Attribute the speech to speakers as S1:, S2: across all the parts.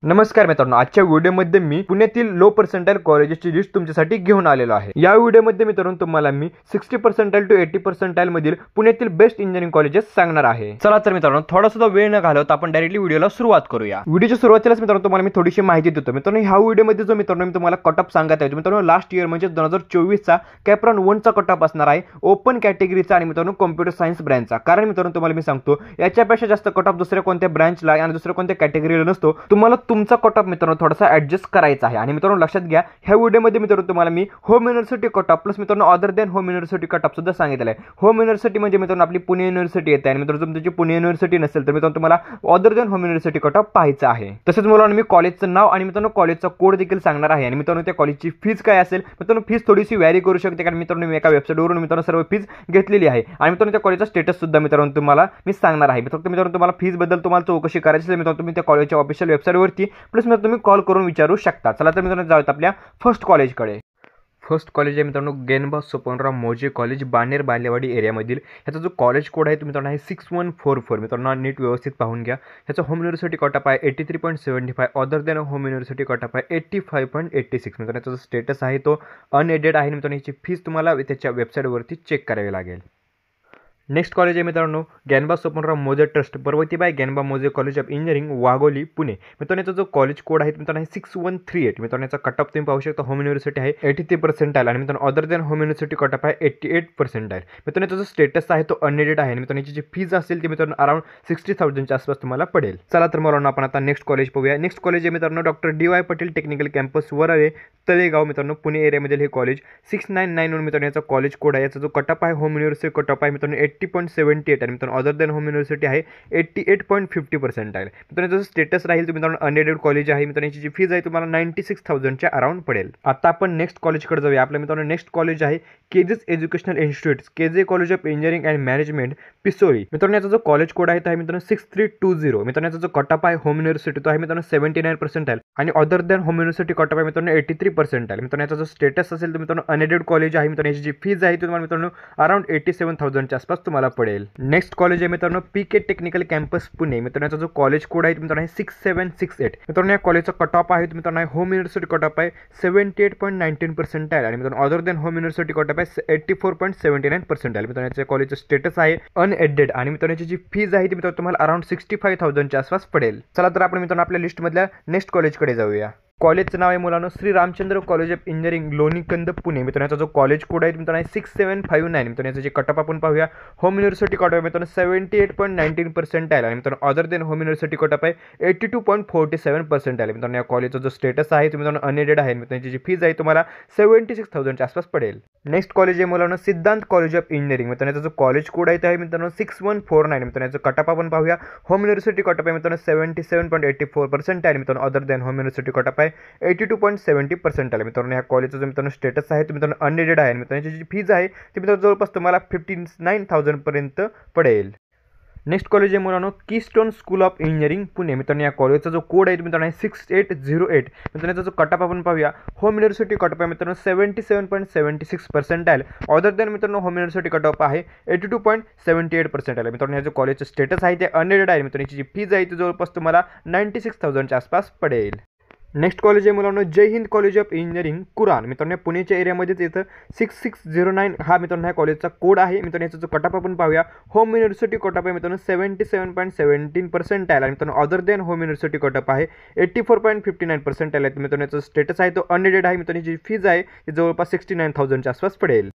S1: नमस्कार मित्रांनो, आजच्या व्हिडिओमध्ये मी पुण्यातील लो पर्सेंटाइल कॉलेजेसची लिस्ट तुमच्यासाठी घेऊन आलेलो आहे। या व्हिडिओमध्ये मित्रांनो तुम्हाला मी 60 पर्सेंटाइल टू 80 पर्सेंटाइल मधील पुण्यातील बेस्ट इंजिनिअरिंग कॉलेजेस सांगणार आहे। चला तर मित्रांनो, थोडा सुद्धा वेळ न घालवता आपण डायरेक्टली व्हिडिओला सुरुवात करूया। व्हिडिओच्या सुरुवातीलाच मित्रांनो तुम्हाला मी थोडीशी माहिती देतो। मित्रांनो, ह्या व्हिडिओमध्ये जो मित्रांनो मी तुम्हाला कट ऑफ सांगत आहे मित्रांनो, लास्ट इयर म्हणजे 2024 चा कॅप्रॉन 1 चा कट ऑफ असणार आहे, ओपन कॅटेगरीचा आणि मित्रांनो कॉम्प्युटर सायन्स ब्रँचचा। कारण मित्रांनो तुम्हाला मी सांगतो, याच्यापेक्षा जास्त कट ऑफ दुसऱ्या कोणत्या ब्रँचला आणि दुसऱ्या कोणत्या कॅटेगरीला नसतो। तुम्हाला तुमचा कट ऑफ मित्रांनो थोडासा ऍडजस्ट करायचा आहे। आणि मित्रांनो लक्षात घ्या, ह्या व्हिडिओमध्ये मित्रांनो तुम्हाला मी home university cut off plus मित्रांनो other than home university cut off सुद्धा सांगितलेला आहे। होम युनिव्हर्सिटी म्हणजे मित्रांनो आपली पुणे युनिव्हर्सिटी येते, आणि मित्रांनो तुमची पुणे युनिव्हर्सिटी नसेल तर मित्रांनो तुम्हाला other than home university cut of पाहायचा आहे। तसेच मुलांना मी कॉलेजचं नाव आणि मित्रांनो कॉलेजचा कोड देखील सांगणार आहे। आणि मित्रांनो त्या कॉलेजची फीज काय असेल, मित्रांनो फीज थोडीशी व्हॅरी करू शकते, कारण मित्रांनो मी एका वेबसाईटवरून मित्रांनो सर्व फीज घेतलेली आहे। आणि मित्रांनो त्या कॉलेजचा स्टेटस सुद्धा मित्रांनो तुम्हाला मी सांगणार आहे। मित्रांनो तुम्हाला फीज बद्दल तुम्हाला चौकशी करायची असेल मित्रांनो तुम्ही त्या कॉलेजच्या ऑफिशियल वेबसाईटवरती प्लस मित्रांनो तुम्ही कॉल करून विचारू शकता। चला तर मित्रांनो जाऊयात आपल्या फर्स्ट कॉलेजकडे। फर्स्ट कॉलेज आहे मित्रांनो गेनबा सोपानराव मोजे कॉलेज, बाणेर बालेवाडी एरियामधील। ह्याचा जो कॉलेज कोड आहे मित्रांनो आहे 6144। मित्रांनो नीट व्यवस्थित पाहून घ्या। ह्याचा होम युनिव्हर्सिटी कट ऑफ आहे 83.75, other than home university cut off आहे 85.86। मित्रांनो याचा जो स्टेटस आहे तो अनएडेड आहे। मित्रांनो याची फीस तुम्हाला त्याच्या वेबसाईटवरती चेक करावी लागेल। नेक्स्ट कॉलेज आहे मित्रांनो ज्ञानबा सोपानराव मोजे ट्रस्ट, पर्वतीबाई ज्ञानबा मोजे college of engineering, Wagholi, Pune. मित्रांनो याचा जो कॉलेज कोड आहे मित्रांनो 6138। मित्रांनो याचा कट ऑफ तुम्ही पाहू शकता, होम युनिव्हर्सिटी आहे 83 पर्सेंटाइल आणि मित्रांनो other than home university cut off आहे 88 पर्सेंटाइल। मित्रांनो याचा जो स्टेटस आहे तो अनएडेड आहे। मित्रांनो याची जी फीज असेल ती मित्रांनो अराउंड 60,000 च्या आसपास तुम्हाला पडेल। चला तर मुलांना आपण आता नेक्स्ट कॉलेज पाहूया। नेक्स्ट कॉलेज आहे मित्रांनो doctor DY Patil technical campus, Varale, Talegaon. मित्रांनो पुणे एरियामधील हे कॉलेज 6991 मित्रांनो याचा कॉलेज कोड आहे। याचा जो कट ऑफ आहे होम युनिव्हर्सिटी कट ऑफ आहे मित्रांनो 80.78 आणि मित्रांनो अदर दॅन होम युनिव्हर्सिटी आहे 88.50 पर्सेंटाइल। मित्रांनो त्याचं स्टेटस राहील मित्रांनो अनएडेड कॉलेज आहे। मित्रांनो याची जी फीज आहे तुम्हाला 96,000 च्या अराउंड पडेल। आता आपण नेक्स्ट कॉलेजकडे जाऊया। आपल्या मित्रांनो नेक्स्ट कॉलेज आहे KJ's educational institute, KJ college of engineering and management, Pisoli. मित्रांनो याचा जो कॉलेज कोड आहे तो आहे मित्रांनो 6320। मित्रांनो याचा जो कट ऑफ आहे होम युनिव्हर्सिटी तो आहे मित्रांनो 79 पर्सेंटाइल आणि other than home university cut off आहे मित्रांनो 83 पर्सेंटाइल। मित्रांनो याचा जो स्टेटस असेल तो मित्रांनो अनएडेड कॉलेज आहे। मित्रांनो याची जी फीज आहे तुम्हाला मित्रांनो अराउंड 87,000 च्या आसपास तुम्हाला पडेल। नेक्स्ट कॉलेज आहे मित्रांनो PK टेक्निकल कॅम्पस पुणे। मित्रांनो याचा जो कॉलेज कोड आहे मित्रांनो 6768। मित्रांनो या कॉलेजचा कट ऑफ आहे मित्रांनो होम युनिव्हर्सिटी कट ऑफ आहे 78.19 पर्सेंटाइल आणि मित्रांनो other than home university cut off आहे 84.79 पर्सेंटाइल। मित्रांनो याच्या कॉलेजचं स्टेटस आहे अनएडेड आणि मित्रांनो याची जी फीज आहे ती मित्रांनो तुम्हाला अराउंड 65,000 च्या आसपास पडेल। चला तर आपण मित्रांनो आपल्या लिस्टमधल्या नेक्स्ट कॉलेजकडे जाऊया। कॉलेजचं नाव आहे मुलांनो Shri Ramchandra college of engineering, Lonikand, Pune. मित्रांनो याचा जो कॉलेज कोड आहे मित्रांनो 6759। मित्रांनो याचं जे कट ऑफ आपण पाहूया, होम युनिव्हर्सिटी कट ऑफ मित्रांनो 78.19 पर्सेंटाइल आणि मित्रांनो other than home university cut off आहे 82.47 पर्सेंटाइल। मित्रांनो या कॉलेजचा जो स्टेटस आहे तो मित्रांनो अनएडेड आहे। मित्रांनो याची जी फीज आहे तुम्हाला 76,000 च्या आसपास पडेल। नेक्स्ट कॉलेज आहे मुलांनो सिद्धांत कॉलेज ऑफ इंजिनिअरिंग। मित्रांनो याचा जो कॉलेज कोड आहे तो आहे मित्रांनो 6149। मित्रांनो याचं कट ऑफ आपण पाहूया, होम युनिव्हर्सिटी कट ऑफ आहे मित्रांनो 77.84 पर्सेंटाइल। मित्रांनो other than home university cut off आहे 82.70 पर्सेंटाइल। मित्रांनो या कॉलेजचा जो मित्रांनो स्टेटस आहे तो मित्रांनो अनएडेड आहे। मित्रांनो याची जी फीज आहे ती मित्रांनो जवळपास तुम्हाला 59,000 पर्यंत पडेल। नेक्स्ट कॉलेज आहे मुलांनो keystone school of engineering, Pune. मित्रांनो या कॉलेजचा जो कोड आहे मित्रांनो 6808। मित्रांनो याचा जो कट ऑफ आपण पाहूया, होम युनिव्हर्सिटी कट ऑफ आहे मित्रांनो 77.76 पर्सेंटाइल, अदर दॅन मित्रांनो होम युनिव्हर्सिटी कट ऑफ आहे 82.78 पर्सेंटाइल। मित्रांनो या जो कॉलेजचं स्टेटस आहे ते अनएडेड आहे। मित्रांनो याची जी फीज आहे ती जवळपास तुम्हाला 96,000 च्या आसपास पडेल। नेक्स्ट कॉलेज आहे मुलांनो Jai Hind college of engineering, Kuran. मित्रांनो पुण्याच्या एरियामध्येच येतं 6609 हा मित्रांनो ह्या कॉलेजचा कोड आहे। मित्रांनो याचा जो कट ऑफ आपण पाहूया, होम युनिव्हर्सिटी कट ऑफ आहे मित्रांनो 77.17 पर्सेंटाइल आणि मित्रांनो other than home university cut off आहे 84.59 पर्सेंटाइल आहे। मित्रांनो याचा स्टेटस आहे तो अनएडेड आहे। मित्रांनो जी फीज आहे ती जवळपास 69,000 च्या आसपास पडेल।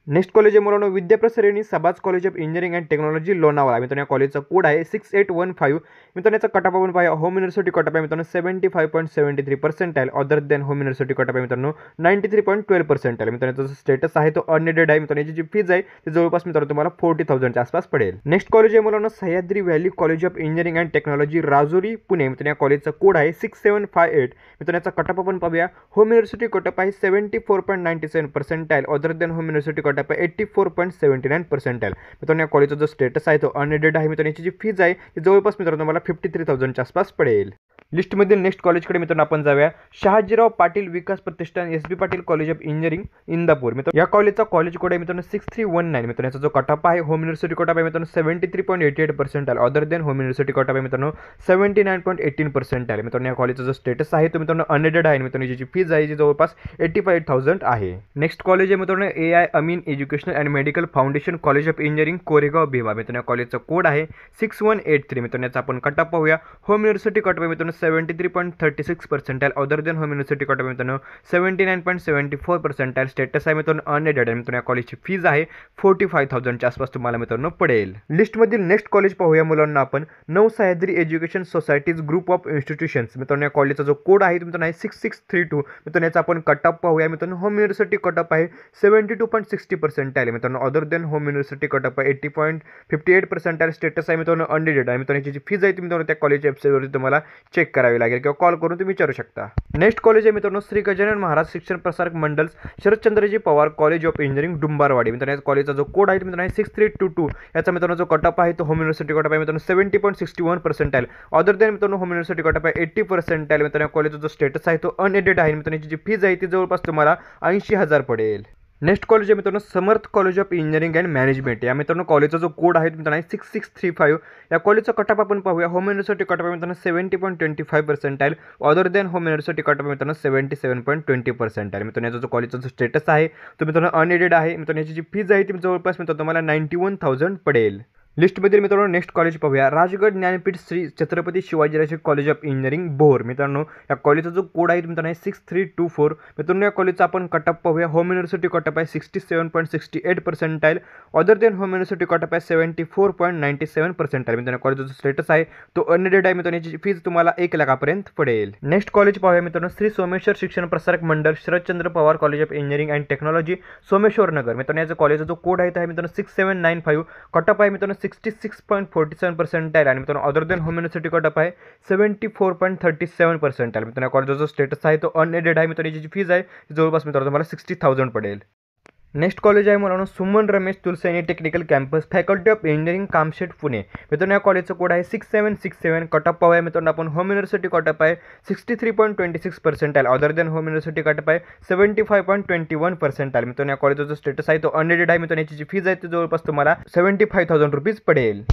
S1: नेक्स्ट कॉलेज आहे मुलांनो विद्याप्रसारणी सबाज college of engineering and technology, Lonavala. मित्रांनो या कॉलेजचा कोड आहे 6815। मित्रांनो याचा कट ऑफ आपण पाहूया, होम युनिव्हर्सिटी कट ऑफ आहे मित्रांनो 75.73 percentile, other than home university cut off आहे मित्रांनो 93.12 पर्सेंटाइल। मित्रांनो याचा स्टेटस आहे तो अनएडेड आहे। मित्रांनो याची जी फीज आहे ती जवळपास मित्रांनो तुम्हाला 40,000 च्या आसपास पडेल। नेक्स्ट कॉलेज आहे मुलांनो Sahyadri valley college of engineering and technology, Rajuri, Pune. मित्रांनो या कॉलेजचा कोड आहे 6758। मित्रांनो याचा कट ऑफ आपण पाहूया, होम युनिव्हर्सिटी कट ऑफ आहे 74.97 percentile, other than home university cut cut off आहे 84.79 पर्सेंटाईल. मित्रांनो या कॉलेजचा जो स्टेटस आहे तो अनएडेड आहे. मित्रांनो याची जी फीज आहे ती जवळपास मित्रांनो तुम्हाला 53,000च्या आसपास पडेल. लिस्टमधील नेक्स्ट कॉलेजकडे मित्रांनो आपण जाऊया. Shahajirao Patil Vikas Pratishthan S B Patil college of engineering Indapur. मित्रांनो या कॉलेजचा कॉलेज कोड आहे मित्रांनो 6319. मित्रांनो याचा जो कट ऑफ आहे होम युनिव्हर्सिटी कट ऑफ आहे मित्रांनो 73.88 percentile. Other than home university cut off आहे मित्रांनो 79.18 पर्सेंटाईल. मित्रांनो या कॉलेजचा जो स्टेटस आहे तो मित्रांनो अनएडेड आहे. मित्रांनो याची फीज आहे जी जवळपास 85,000 आहे. नेक्स्ट कॉलेज आहे मित्रांनो AI Amin Educational and Medical Foundation College of Engineering Koregaon Bhima. मित्रांनो कॉलेजचा कोड आहे 6183. मित्रांनो याचा आपण कट ऑफ पाहूया. होम युनिव्हर्सिटी कट ऑफ आहे मित्रांनो 73.36 percentile. Other than home university cut off मित्रांनो 79.74 पर्सेंटाईल. स्टेटस आहे मित्रांनो अनएडेड आहे. मित्रांनो या कॉलेजची फीज आहे 45,000च्या आसपास तुम्हाला मित्रांनो पडेल. लिस्टमधील नेक्स्ट कॉलेज पाहूया मुलांना आपण. Navsahyadri education society's group of institutions. मित्रांनो या कॉलेजचा जो कोड आहे मित्रांनो आहे 6632. मित्रांनो याचा आपण कट ऑफ पाहूया. मित्रांनो होम युनिव्हर्सिटी कट ऑफ आहे 72.60 पर्सेंटाईल. मित्रांनो other than home university cut off आहे 80.58 पर्सेंटाईल. स्टेटस आहे मित्रांनो अनएडेड आहे. मित्रांनो याची फीज आहे मित्रांनो त्या कॉलेजच्या वेबसाईटवरती तुम्हाला चेक करावी लागेल किंवा कॉल करून तुम्ही विचारू शकता. नेक्स्ट कॉलेज आहे मित्रांनो श्री गजानन महाराज शिक्षण प्रसारक मंडळ Sharadchandraji Pawar college of engineering डुंबारवाडी. मित्रांनो या कॉलेजचा जो कोड आहे मित्रांनो 6322. याचा मित्रांनो जो कट ऑफ आहे तो होम युनिव्हर्सिटी कट ऑफ आहे मित्रांनो 70.61 पर्सेंटाईल. अदर देन मित्रांनो होम युनिव्हर्सिटी कट ऑफ आहे 80 पर्सेंटाईल. मित्रांनो कॉलेजचा जो स्टेटस आहे तो अनएडेड आहे. मित्रांनो याची जी फीज आहे ती जवळपास तुम्हाला 80,000 पडेल. नेक्स्ट कॉलेज आहे मित्रांनो Samarth college of engineering and management. या मित्रांनो कॉलेजचा जो कोड आहे मित्रांनो 6635. या कॉलेजचा कट ऑफ आपण पाहूया. होम युनिव्हर्सिटी कट ऑफ मित्रांनो 70.25 percentile. Other than home university cut off मित्रांनो 77.20 पर्सेंटाईल. मित्रांनो याचा जो कॉलेजचा जो स्टेटस आहे तो मित्रांनो अनएडेड आहे. मित्रांनो याची जी फीज आहे ती जवळपास मित्रांनो तुम्हाला 91,000 पडेल. लिस्टमधील मित्रांनो नेक्स्ट कॉलेज पाहूया. Rajgad Jnanpith Shri Chhatrapati Shivajiraje college of engineering Bhor. मित्रांनो या कॉलेजचा जो कोड आहे मित्रांनो 6324. मित्रांनो या कॉलेजचा आपण कट ऑफ पाहूया. होम युनिव्हर्सिटी कट ऑफ आहे 67.68 percentile. Other than home university cut off आहे 74.97 पर्सेंटाईल. मित्रांनो कॉलेजचा जो स्टेटस आहे तो अनएडेड आहे. मित्रांनो याची फीज तुम्हाला 1 लाखापर्यंत पडेल. नेक्स्ट कॉलेज पाहूया मित्रांनो Shri Someshwar Shikshan Prasarak Mandal Sharadchandra Pawar college of engineering and technology Someshwar Nagar. मित्रांनो याचा कॉलेजचा जो कोड आहे मित्रांनो 6795. कट ऑफ आहे मित्रांनो 66.47 पर्सेंटाईल. आणि मित्रांनो other than home university cut off आहे 74.37 पर्सेंटाईल. मित्रांनो कॉलेजचा जो स्टेटस आहे तो अनएडेड आहे. मित्रांनो याची फीज आहे जवळपास मित्रांनो तुम्हाला 60,000 पडेल. नेक्स्ट कॉलेज आहे मुलांनो Suman Ramesh Tulsiani technical campus faculty of engineering Kamshet Pune. मित्रांनो या कॉलेजचा कोड आहे 6767. कट ऑफ आहे मित्रांनो आपण होम युनिव्हर्सिटी कट ऑफ आहे 63.26 percentile. Other than home university cut off आहे 75.21 पर्सेंटाईल. मित्रांनो या कॉलेजचा जो स्टेटस आहे तो अनएडेड आहे. मित्रांनो याची जी फीज आहे ती जवळपास तुम्हाला 75,000 रुपीज पडेल.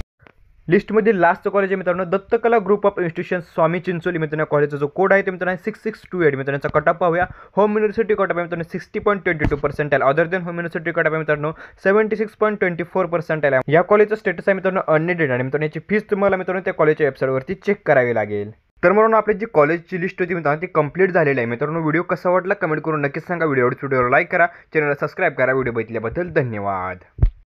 S1: लिस्टमध्ये लास्ट कॉलेज आहे मित्रांनो दत्तकला ग्रुप ऑफ इन्स्टिट्यूशन स्वामी चिंचोली. मित्रांनो कॉलेजचा जो कोड आहे ते मित्रांनो 6628. मित्रांनो याचा कट ऑफ पाहूया. होम युनिव्हर्सिटी कट ऑफ आहे मित्रांनो 60.22 percentile. Other than home university cut off आहे मित्रांनो 76.24 पर्सेंटाईल. या कॉलेजचा स्टेटस आहे मित्रांनो अनएडेड आणि मित्रांनो याची फीज तुम्हाला मित्रांनो त्या कॉलेजच्या वेबसाईटवरती चेक करावी लागेल. तर म्हणून आपली जी कॉलेजची लिस्ट होती मित्रांनो ती कंप्लीट झालेली आहे. मित्रांनो व्हिडिओ कसा वाटला कमेंट करून नक्कीच सांगा. व्हिडिओला लाईक करा, चॅनलला सबस्क्राईब करा. व्हिडिओ बघितल्याबद्दल धन्यवाद.